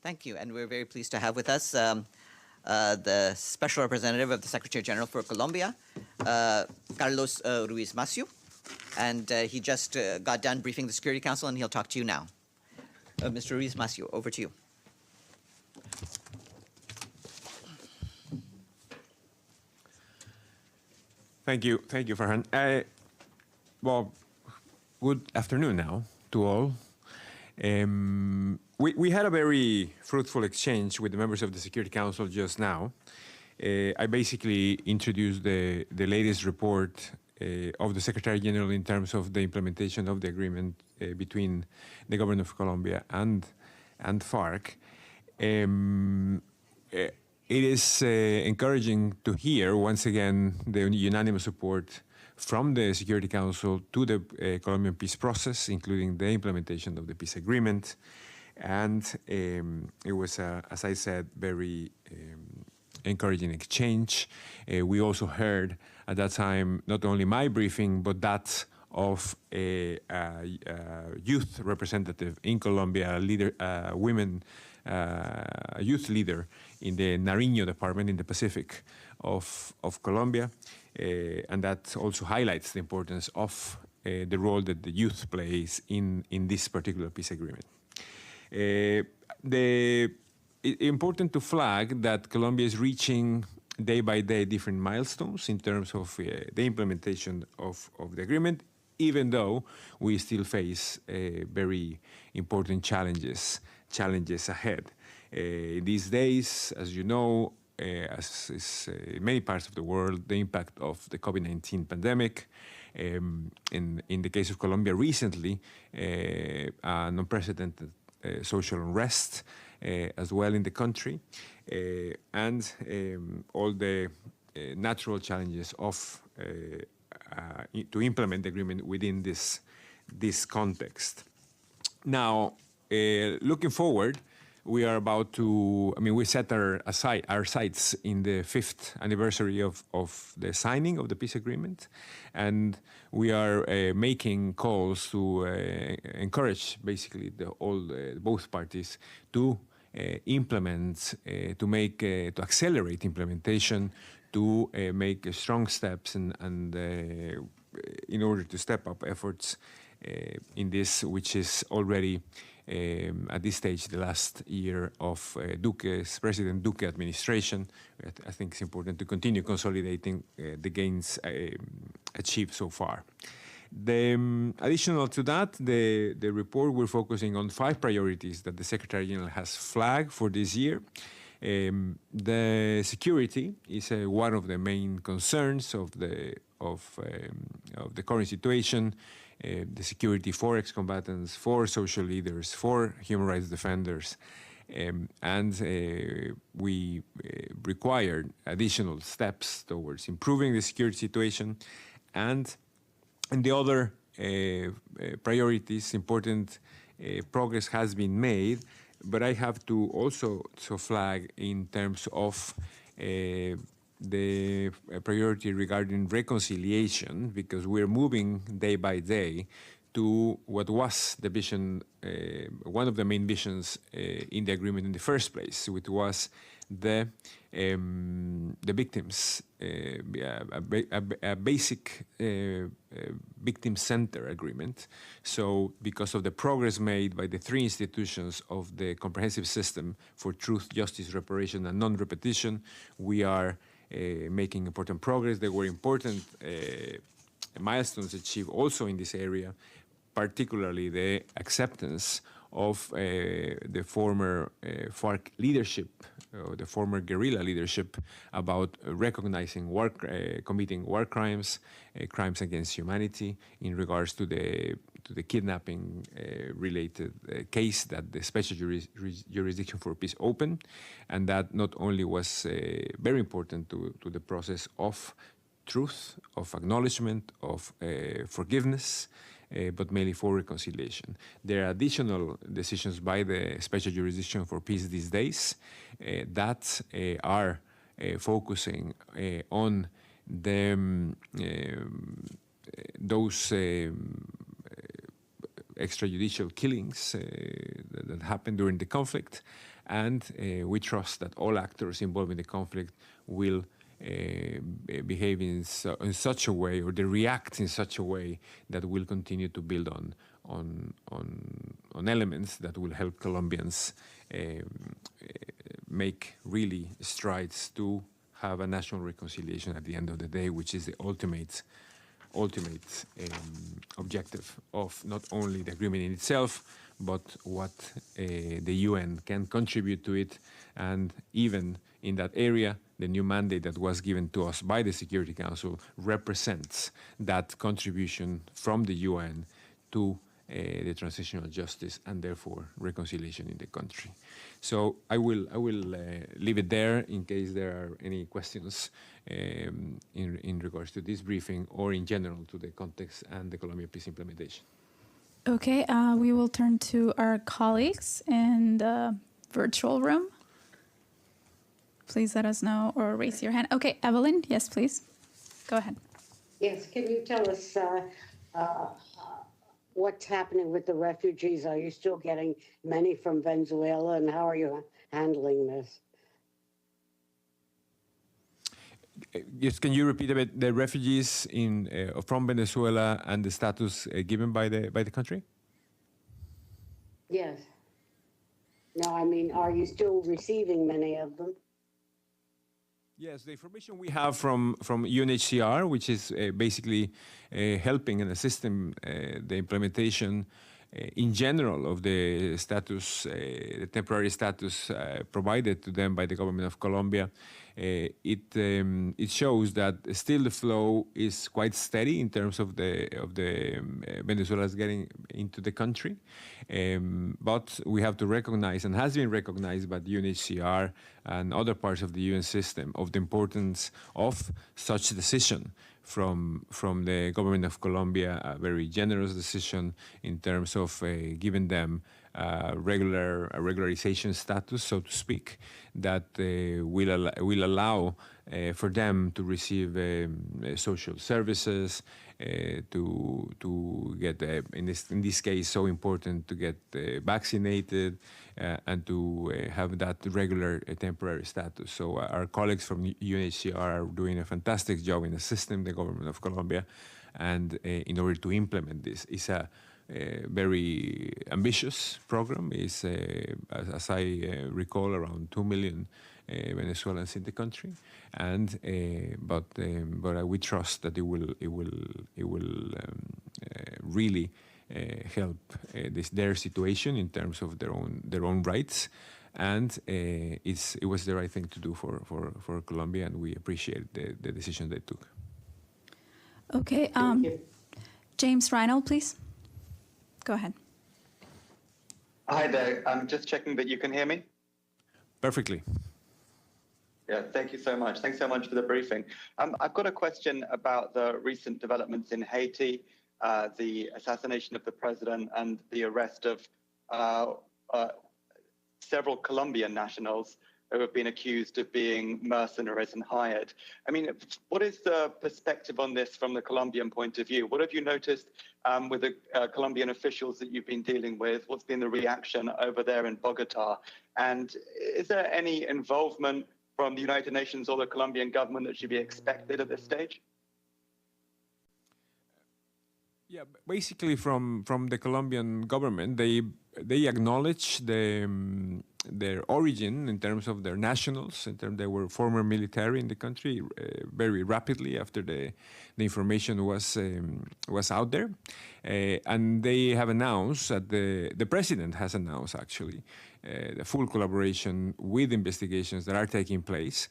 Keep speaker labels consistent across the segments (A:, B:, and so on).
A: Thank you, and we're very pleased to have with us the Special Representative of the Secretary General for Colombia, Carlos Ruiz Massieu, and he just got done briefing the Security Council, and he'll talk to you now. Mr. Ruiz Massieu, over to you.
B: Thank you, Farhan. Well, good afternoon now to all. We had a very fruitful exchange with the members of the Security Council just now. I basically introduced the latest report of the Secretary General in terms of the implementation of the agreement between the government of Colombia and FARC. It is encouraging to hear once again the unanimous support from the Security Council to the Colombian peace process, including the implementation of the peace agreement. And it was, as I said, very encouraging exchange. We also heard at that time not only my briefing, but that of a youth representative in Colombia, a youth leader in the Nariño department in the Pacific of Colombia. And that also highlights the importance of the role that the youth plays in this particular peace agreement. It's important to flag that Colombia is reaching day by day different milestones in terms of the implementation of the agreement, even though we still face very important challenges ahead. These days, as you know, as is in many parts of the world, the impact of the COVID-19 pandemic. In the case of Colombia recently, an unprecedented social unrest as well in the country, and all the natural challenges of to implement the agreement within this context. Now, looking forward, we are about to, we set our sights in the 5th anniversary of the signing of the peace agreement, and we are making calls to encourage basically both parties to implement, to accelerate implementation, to make strong steps and in order to step up efforts in this, which is already at this stage the last year of President Duque administration. I think it's important to continue consolidating the gains achieved so far. Additional to that, the report, we're focusing on 5 priorities that the Secretary General has flagged for this year. The security is one of the main concerns of the current situation. The security for ex-combatants, for social leaders, for human rights defenders, and we required additional steps towards improving the security situation. And the other priorities, important progress has been made, but I have to also flag in terms of the priority regarding reconciliation, because we're moving day by day to what was the vision, one of the main visions in the agreement in the first place, which was the victims, a basic victim-centered agreement. So because of the progress made by the 3 institutions of the comprehensive system for truth, justice, reparation, and non-repetition, we are making important progress. There were important milestones achieved also in this area, particularly the acceptance of the former FARC leadership, the former guerrilla leadership, about recognizing committing war crimes, crimes against humanity, in regards to the kidnapping related case that the Special Jurisdiction for Peace opened, and that not only was very important to the process of truth, of acknowledgement, of forgiveness, but mainly for reconciliation. There are additional decisions by the Special Jurisdiction for Peace these days that are focusing on those extrajudicial killings that happened during the conflict. And we trust that all actors involved in the conflict will behave in such a way, or they react in such a way that will continue to build on elements that will help Colombians make really strides to have a national reconciliation at the end of the day, which is the ultimate objective of not only the agreement in itself, but what the UN can contribute to it. And even in that area, the new mandate that was given to us by the Security Council represents that contribution from the UN to the transitional justice and therefore reconciliation in the country. So I will leave it there in case there are any questions in regards to this briefing or in general to the context and the Colombia Peace implementation.
C: Okay, we will turn to our colleagues in the virtual room. Please let us know or raise your hand. Okay, Evelyn, yes, please. Go ahead.
D: Yes, can you tell us what's happening with the refugees? Are you still getting many from Venezuela, and how are you handling this?
B: Yes, can you repeat a bit the refugees from Venezuela and the status given by the country?
D: Yes. No, I mean, are you still receiving many of them?
B: Yes, the information we have from UNHCR, which is basically helping and assisting the implementation in general of the status, the temporary status provided to them by the government of Colombia, it shows that still the flow is quite steady in terms of the Venezuelans getting into the country, but we have to recognize, and has been recognized by the UNHCR and other parts of the UN system, of the importance of such decision from the government of Colombia, a very generous decision in terms of giving them regularization status, so to speak, that will allow for them to receive social services, to get, in this case, so important to get vaccinated and to have that regular temporary status. So our colleagues from UNHCR are doing a fantastic job in assisting the government of Colombia, and in order to implement this. It's a very ambitious program. Is, as I recall, around 2 million Venezuelans in the country, and but we trust that it will really help their situation in terms of their own rights, and it was the right thing to do for Colombia, and we appreciate the decision they took.
C: Okay, James Reinhold, please. Go ahead.
E: Hi there. I'm just checking that you can hear me.
B: Perfectly.
E: Yeah, thank you so much. Thanks so much for the briefing. I've got a question about the recent developments in Haiti, the assassination of the president and the arrest of several Colombian nationals who have been accused of being mercenaries and hired. I mean, what is the perspective on this from the Colombian point of view? What have you noticed with the Colombian officials that you've been dealing with? What's been the reaction over there in Bogota? And is there any involvement from the United Nations or the Colombian government that should be expected at this stage?
B: Yeah, basically from the Colombian government, they acknowledge their origin in terms of their nationals, in terms they were former military in the country very rapidly after the information was out there, and they have announced that the president has announced actually the full collaboration with investigations that are taking place.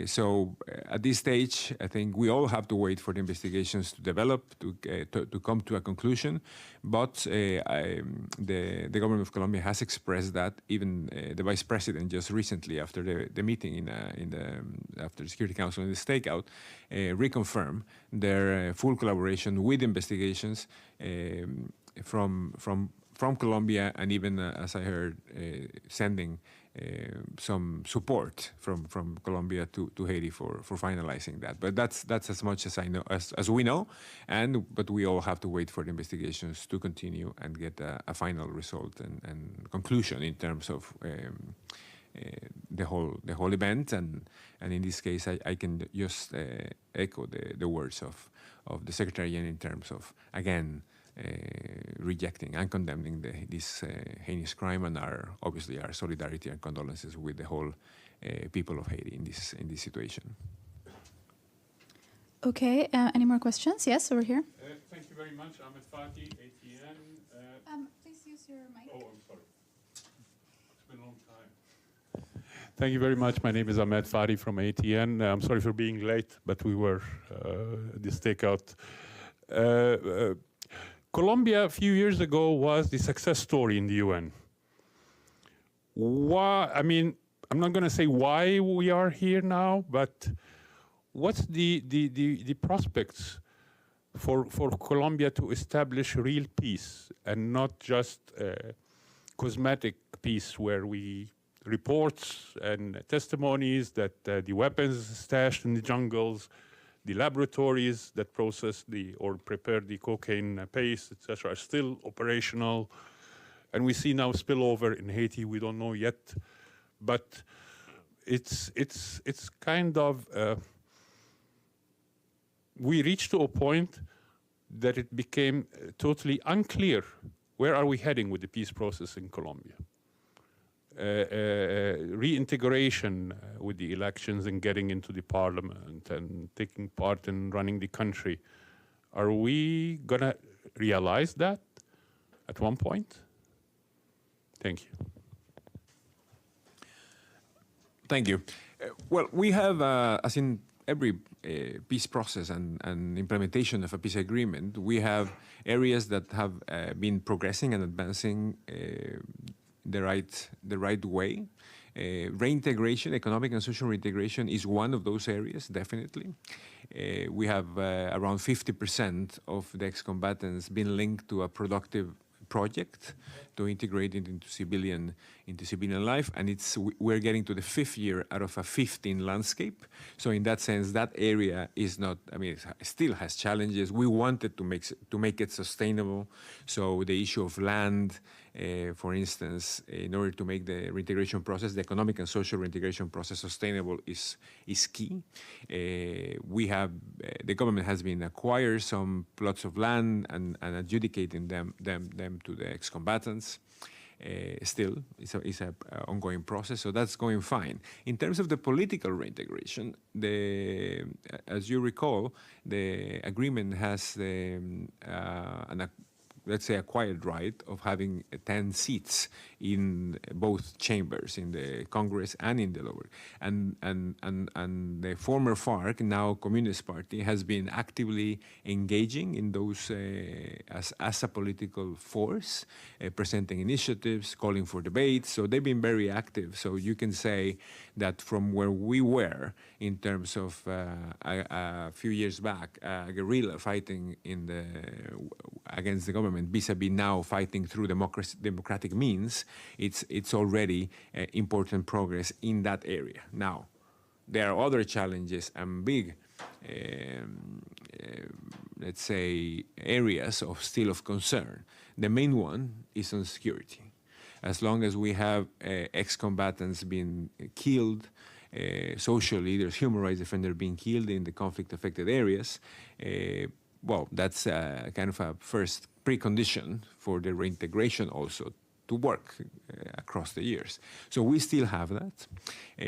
B: So at this stage, I think we all have to wait for the investigations to develop, to come to a conclusion. But the government of Colombia has expressed that. Even the vice president just recently, after the meeting after the Security Council in the stakeout, reconfirmed their full collaboration with investigations from from Colombia, and even, as I heard, sending some support from Colombia to Haiti for finalizing that. But that's as much as I know, as we know, but we all have to wait for the investigations to continue and get a final result and conclusion in terms of the whole event. And in this case, I can just echo the words of the Secretary General in terms of, again, rejecting and condemning this heinous crime, and obviously our solidarity and condolences with the whole people of Haiti in this situation.
C: Okay, any more questions? Yes, over here.
F: Thank you very much. Ahmed Fati, ATN.
C: Please use your mic.
F: Oh, I'm sorry. It's been a long time. Thank you very much. My name is Ahmed Fati from ATN. I'm sorry for being late, but we were this takeout. Colombia a few years ago was the success story in the UN. Why? I mean, I'm not going to say why we are here now, but what's the prospects for Colombia to establish real peace and not just cosmetic peace where we reports and testimonies that the weapons stashed in the jungles, the laboratories that process or prepare the cocaine paste, etc., are still operational, and we see now spillover in Haiti. We don't know yet, but it's kind of we reached to a point that it became totally unclear where are we heading with the peace process in Colombia. Reintegration with the elections and getting into the parliament and taking part in running the country. Are we going to realize that at one point? Thank you.
B: Thank you. Well, we have, as in every peace process and implementation of a peace agreement, we have areas that have been progressing and advancing the right way. Reintegration, economic and social reintegration, is one of those areas, definitely. We have around 50% of the ex-combatants been linked to a productive project to integrate it into civilian life, and we're getting to the 5th year out of a 15 landscape. So in that sense, that area is not. I mean, it still has challenges. We wanted to make it sustainable. So the issue of land, for instance, in order to make the reintegration process, the economic and social reintegration process, sustainable is key. The government has been acquiring some plots of land and adjudicating them to the ex-combatants. Still, it's an ongoing process, so that's going fine. In terms of the political reintegration, as you recall, the agreement has let's say, acquired right of having 10 seats in both chambers, in the Congress and in the lower. And the former FARC, now Communist Party, has been actively engaging in those as a political force, presenting initiatives, calling for debates. So they've been very active. So you can say that from where we were in terms of a few years back, guerrilla fighting against the government, vis-à-vis now fighting through democratic means, it's already important progress in that area. Now, there are other challenges and big, let's say, areas still of concern. The main one is on security. As long as we have ex-combatants being killed, social leaders, human rights defenders being killed in the conflict-affected areas, well, that's kind of a first precondition for the reintegration also to work across the years. So we still have that.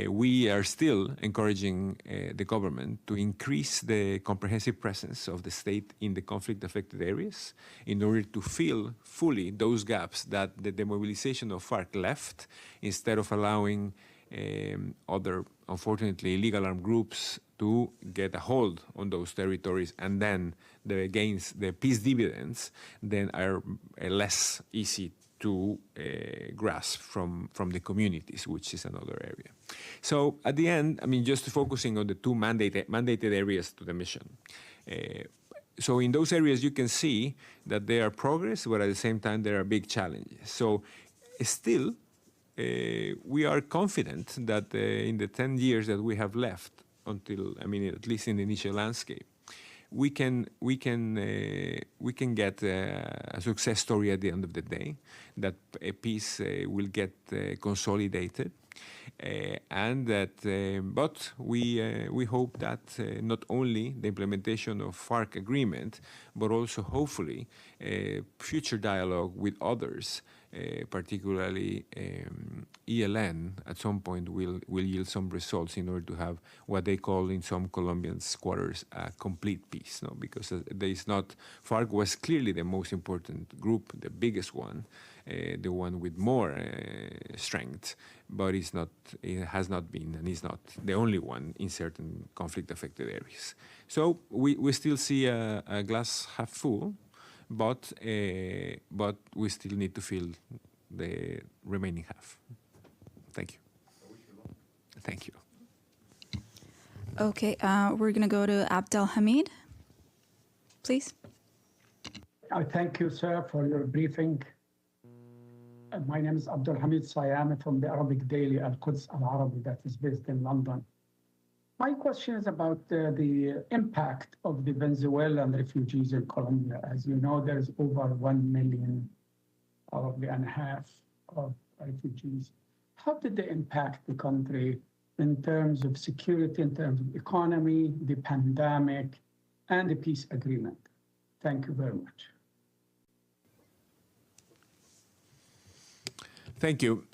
B: We are still encouraging the government to increase the comprehensive presence of the state in the conflict-affected areas in order to fill fully those gaps that the demobilization of FARC left, instead of allowing other, unfortunately, illegal armed groups to get a hold on those territories, and then the gains, the peace dividends, then are less easy to grasp from the communities, which is another area. So at the end, I mean, just focusing on the two mandated areas to the mission. so in those areas, you can see that there are progress, but at the same time, there are big challenges. So still, we are confident that in the 10 years that we have left until, I mean, at least in the initial landscape, we can get a success story at the end of the day, that peace will get consolidated. And that, but we hope that not only the implementation of FARC agreement, but also hopefully future dialogue with others, particularly ELN, at some point will yield some results in order to have what they call in some Colombian quarters a complete peace. No? Because there is not, FARC was clearly the most important group, the biggest one, the one with more strength, but it has not been and is not the only one in certain conflict-affected areas. So we still see a glass half full, but we still need to fill the remaining half. Thank you. Thank you.
C: Okay, we're going to go to Abdel Hamid, please.
G: Thank you, sir, for your briefing. My name is Abdul Hamid Sayami from the Arabic daily Al-Quds Al-Arabi that is based in London. My question is about the impact of the Venezuelan refugees in Colombia. As you know, there's over 1 million, probably and a half of refugees. How did they impact the country in terms of security, in terms of economy, the pandemic, and the peace agreement? Thank you very much.
B: Thank you.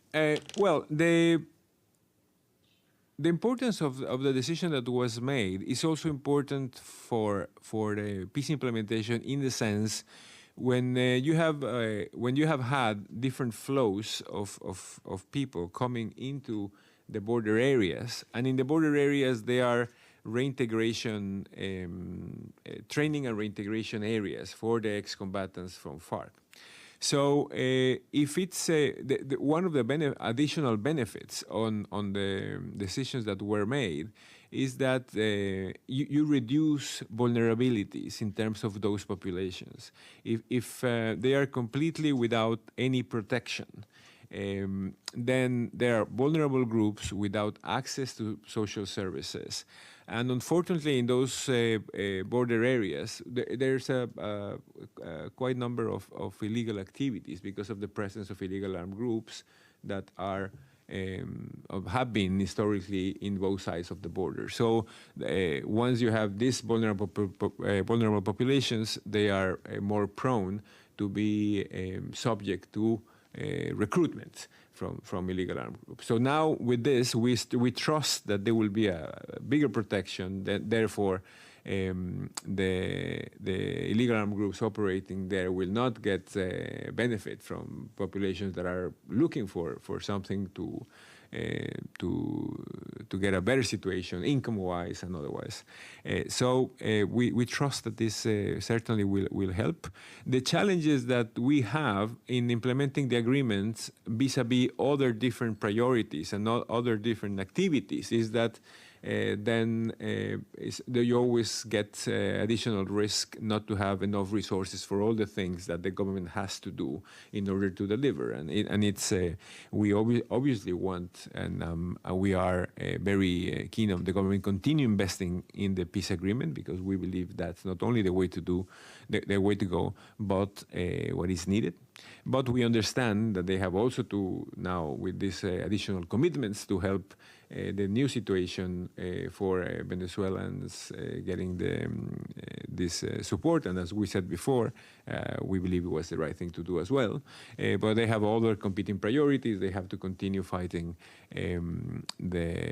B: Well, the importance of the decision that was made is also important for the peace implementation, in the sense when you have had different flows of people coming into the border areas, and in the border areas they are reintegration training and reintegration areas for the ex-combatants from FARC. So if it's one of the additional benefits on the decisions that were made is that you reduce vulnerabilities in terms of those populations. If they are completely without any protection, then there are vulnerable groups without access to social services. And unfortunately, in those border areas, there's a quite number of illegal activities because of the presence of illegal armed groups that are have been historically in both sides of the border. So once you have these vulnerable populations, they are more prone to be subject to recruitment from illegal armed groups. So now with this, we trust that there will be a bigger protection. Therefore, the illegal armed groups operating there will not get benefit from populations that are looking for something to get a better situation, income-wise and otherwise. So we trust that this certainly will help. The challenges that we have in implementing the agreements vis-à-vis other different priorities and other different activities is that then you always get additional risk not to have enough resources for all the things that the government has to do in order to deliver. And it's we obviously want, and we are very keen on the government continue investing in the peace agreement, because we believe that's not only the way to do, the way to go, but what is needed. But we understand that they have also to now, with these additional commitments, to help the new situation for Venezuelans getting this support. And as we said before, we believe it was the right thing to do as well. But they have other competing priorities. They have to continue fighting the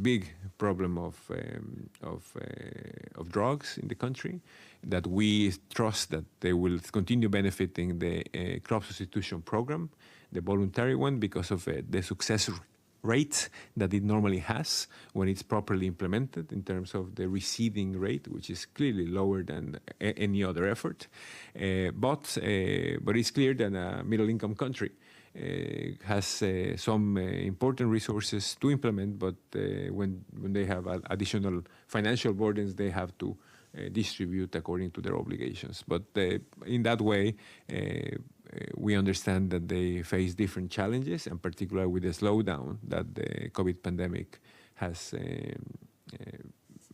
B: big problem of drugs in the country, that we trust that they will continue benefiting the crop substitution program, the voluntary one, because of the success rate that it normally has when it's properly implemented in terms of the receding rate, which is clearly lower than any other effort. But it's clear that a middle-income country has some important resources to implement, but when they have additional financial burdens, they have to distribute according to their obligations. But in that way, we understand that they face different challenges, and particularly with the slowdown that the COVID pandemic has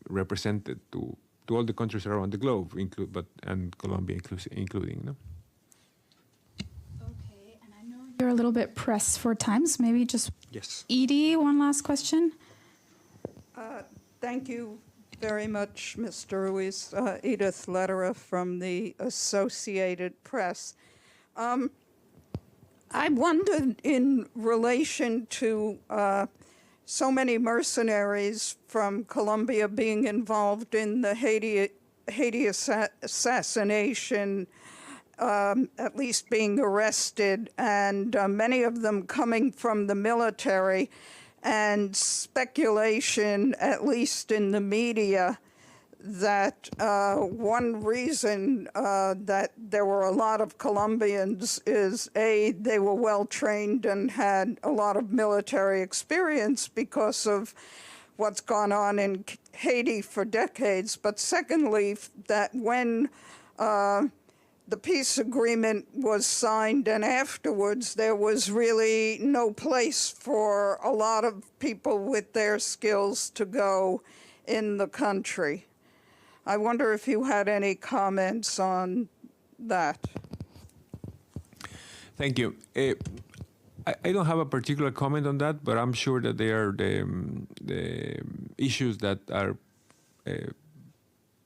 B: represented to all the countries around the globe, and Colombia including. No?
C: Okay, and I know you're a little bit pressed for time, so maybe just
B: Yes.
C: Edie, one last question.
H: Thank you very much, Mr. Ruiz. Edith Lederer from the Associated Press. I wondered, in relation to so many mercenaries from Colombia being involved in the Haiti assassination, at least being arrested, and many of them coming from the military, and speculation, at least in the media, that one reason that there were a lot of Colombians is, A, they were well trained and had a lot of military experience because of what's gone on in Haiti for decades. But secondly, that when the peace agreement was signed and afterwards, there was really no place for a lot of people with their skills to go in the country. I wonder if you had any comments on that.
B: Thank you. I don't have a particular comment on that, but I'm sure that they are the issues that are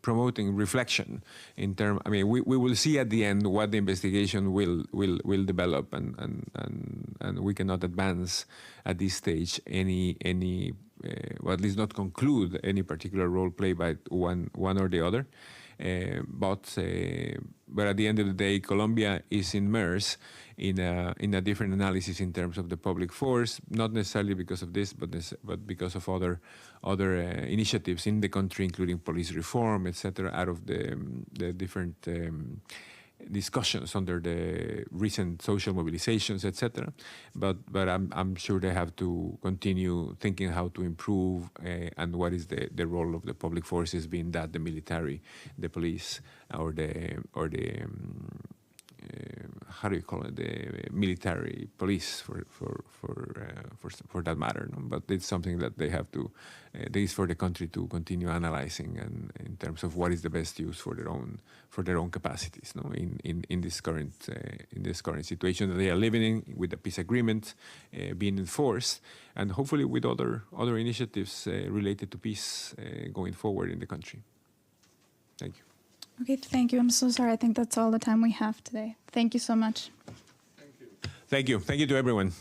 B: promoting reflection in terms. I mean, we will see at the end what the investigation will develop, and we cannot advance at this stage any or at least not conclude any particular role played by one or the other. But at the end of the day, Colombia is immersed in a different analysis in terms of the public force, not necessarily because of this, but because of other initiatives in the country, including police reform, etc., out of the different discussions under the recent social mobilizations, etc. But I'm sure they have to continue thinking how to improve and what is the role of the public forces, being that the military, the police, or the how do you call it, the military police for that matter. No? But it's something that they have to. This is for the country to continue analyzing, and in terms of what is the best use for their own capacities. No, in this current situation that they are living in, with the peace agreement being enforced, and hopefully with other initiatives related to peace going forward in the country. Thank you.
C: Okay, thank you. I'm so sorry. I think that's all the time we have today. Thank you so much.
B: Thank you. Thank you to everyone.